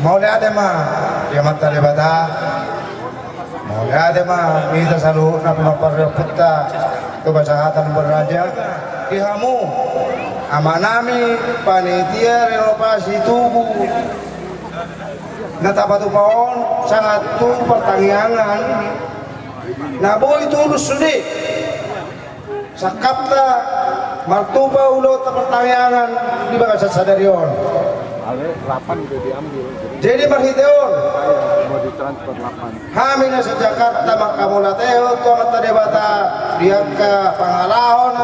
Maulia adema dia mata lebata maulia adema kita selalu na pinapareputta kesehatan beraja dihamu amanami panitia renovasi tubuh natapatu paon satu pertanyaan na boy tulus sudi sakapta martuba ulo ta pertanyaan di bagas sadarion jadi marhiteon mau ditransfer 8 kami na sa Jakarta makamulateo to mata debata diangka pangalahon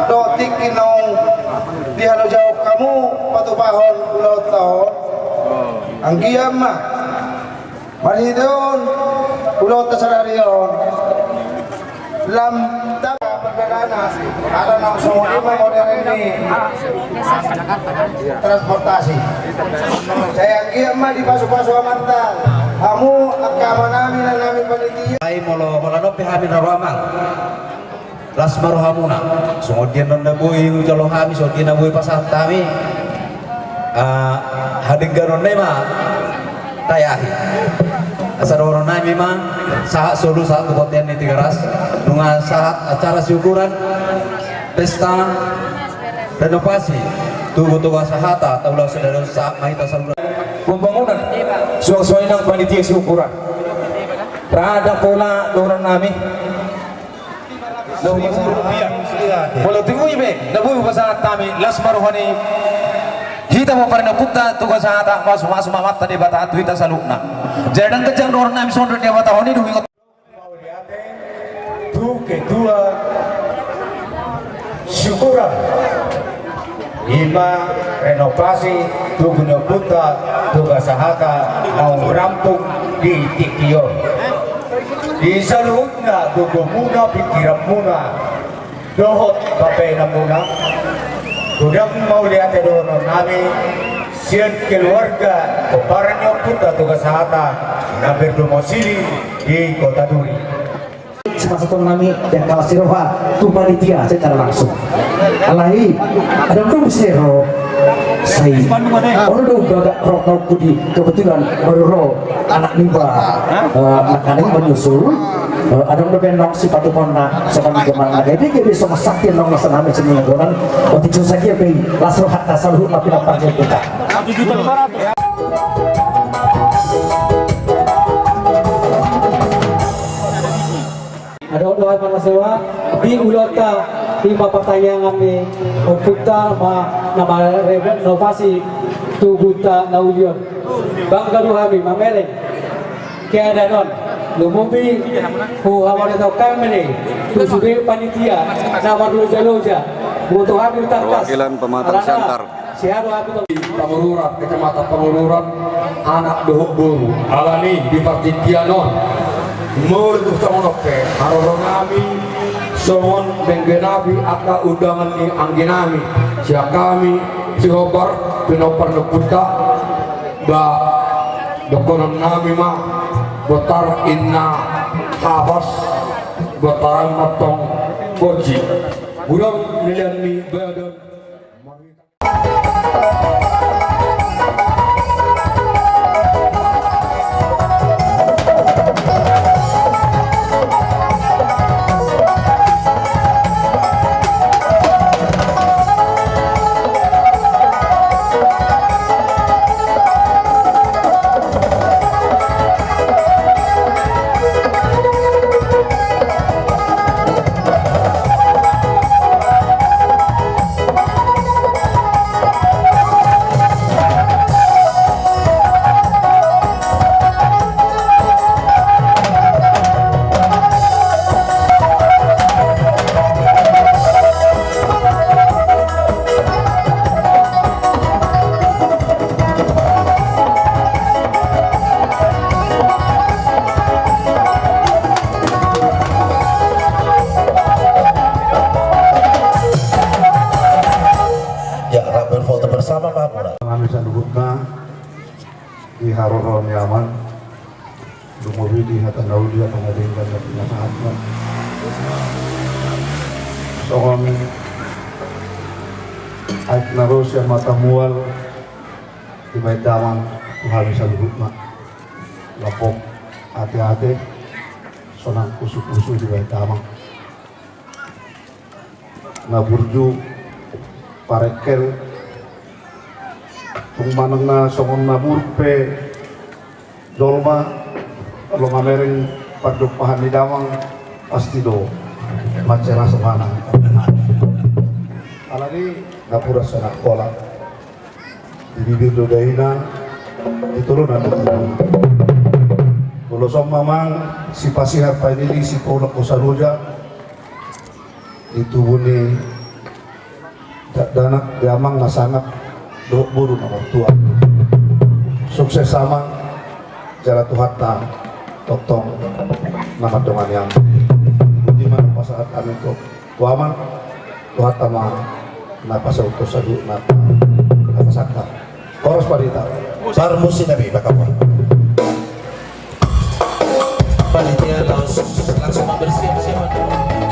do tikinong dihalo jauh kamu patupahon ulo tahon ang giyam ma marhiteon ulo ta sadarion lam perdana ada nang semua modern ini transportasi saya kiam mah di pasu-pasu amantal kamu agama nami panitia ay molo molano pihami na ramang las maruhamuna sumodian non nabuy jalo kami sumodian nabuy pasat kami hadiggaron nema tayahi asaroron na memang saat solo saat kepotian di Tigaras nunga saat acara syukuran pesta renovasi tubuh sahata taulah saudara saat mahita saluran pembangunan suai ng panitia syukuran terhadap pola orang nami walau tinggu ibe nabuhi pasangat kami las maruhani kita mau pernah putta tugas sahata masuk mamat tadi bata kita salukna jadi kejang orang nami sondre dia bata honi duwi tu kedua syukuran lima renovasi tubuh putra tugas sahata mau rampung di Tikion di salutna tubuh muna pikiran muna dohot kapena muna sudah mau lihat dono nami sian keluarga keparannya putra tugas sahata na berdomisili di Kota Duri masa nami dan kalah siroha tu panitia secara langsung alai ada belum sero saya orang dong gak rok putih kebetulan baru anak nimba anak menyusul ada yang nong si patu ponna sekarang gimana jadi kita bisa masakin nong masa nami semua orang waktu itu saja pe lasro hatta saluh tapi apa aja kita ada doa mana sewa di ulota di pertanyaan kami kita nama renovasi tubuta naulion bangga kami mameleng keadaan non lumumpi hu hamada tau kami tu sudah panitia nama loja butuh kami tarkas perwakilan pematang siantar siapa aku Penguluran kecamatan Penguluran anak dohok buru alani di panitia non Murduh tamonoke harorong kami somon menggenapi aka undangan ni angginami siap kami si hobar pinopar neputa ba dokonon nami ma botar inna habas botaran matong boji gudang nilian ni badan di Haroron Yaman Lumobi di Hatan Aulia pengadingan dan penyataan so kami naros yang mata mual di Maidaman Tuhan bisa luhut mak lapok hati-hati sonang kusuk-kusuk di bayi tamang na burju parekel kung manang na songon na burpe dolma lo ngamereng padupahan di damang pasti do macera semana alagi ngapura sonak kola di bibir dodahina ditulunan ditulun kalau som mamang si pasihar pa ini si polak usaruja itu buni danak diamang nasanap dok buru na tua sukses sama jala tuhatta toktong nama dongan yang di mana pasaat kami kok tuaman tuhatta ma na pasal utusadu na pasakta koros parita Sarmusi Nabi Bakapwa. Panitia langsung bersiap-siap.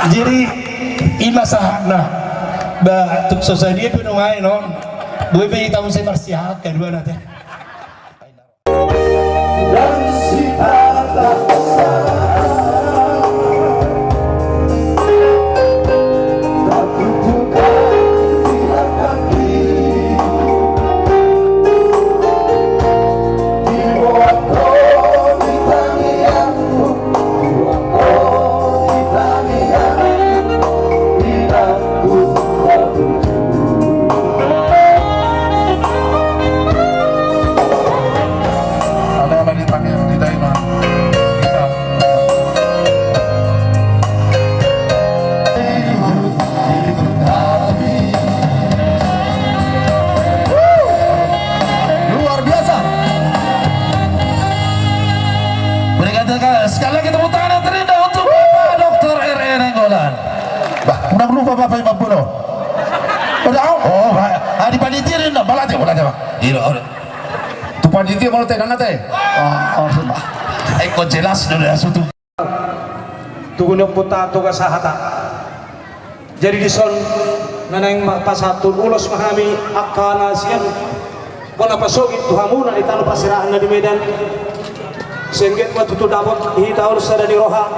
Jadi ima sahana ba tuk society penungai non gue pe tamu saya marsihat kedua nanti Dan si bapak mampuno. Oh, di panitia ni nak balat ya, balat ya. Iya, tu panitia kalau teh nana teh. Kau jelas dulu ya suatu. Tugunya puta tuga sahata. Jadi dison nanang pasatul ulos mahami akana sian. Kona pasogit tuhamuna di tanah pasirahan di Medan. Sengget waktu tu dapat hitaul sada di roha.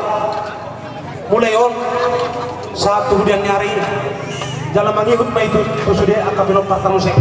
Mulai on saat kemudian nyari jalan mengikut itu sudah akan belok patang usai.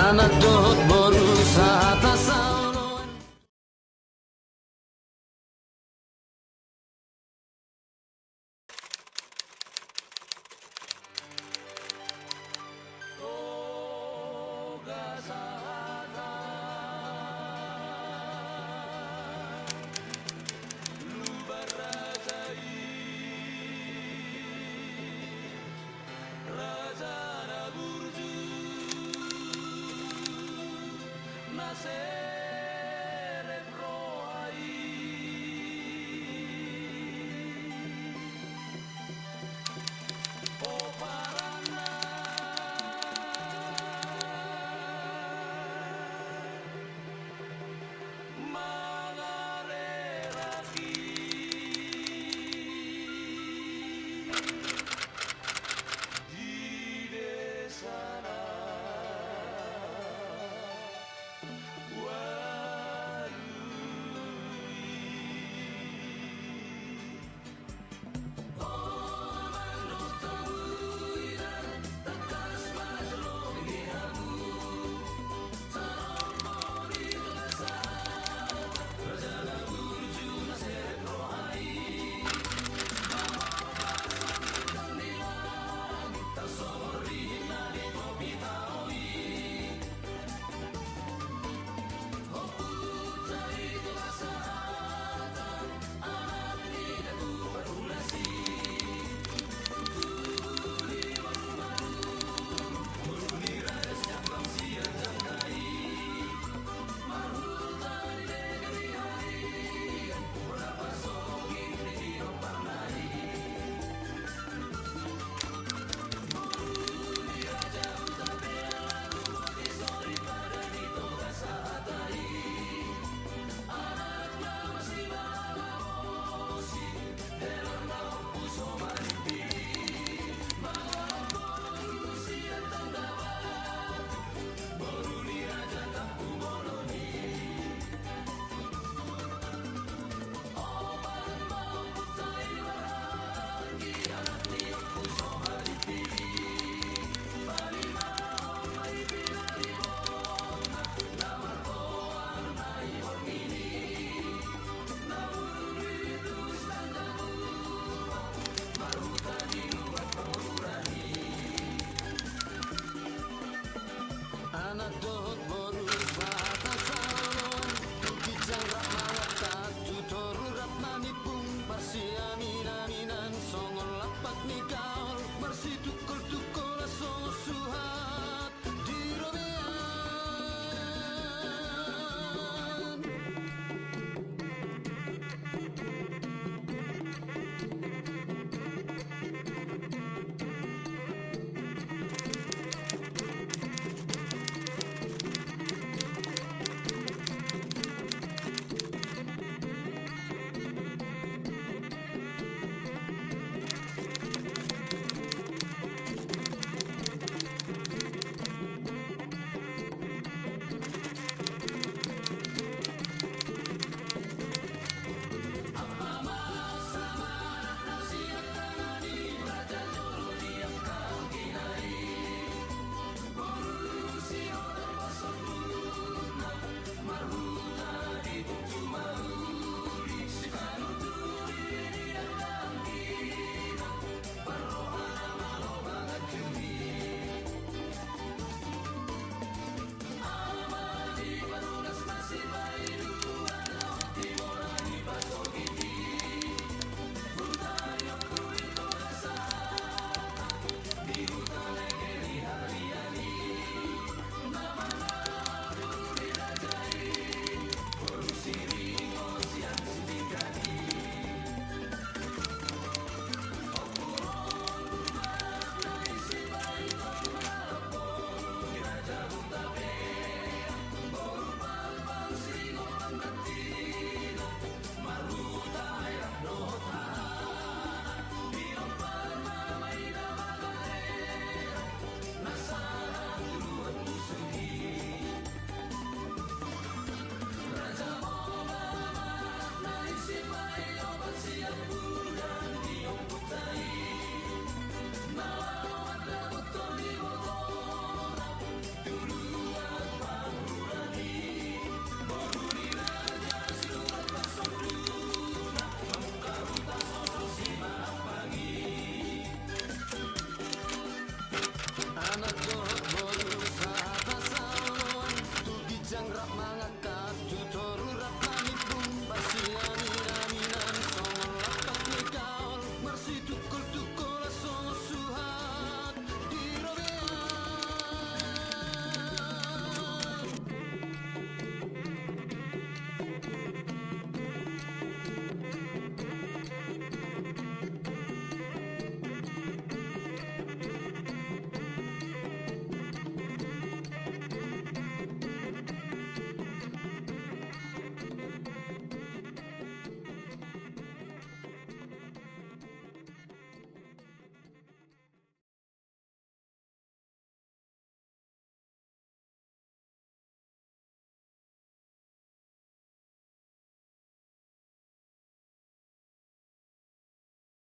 Anak dohot berusaha tasawuran. Raja Burju Nasir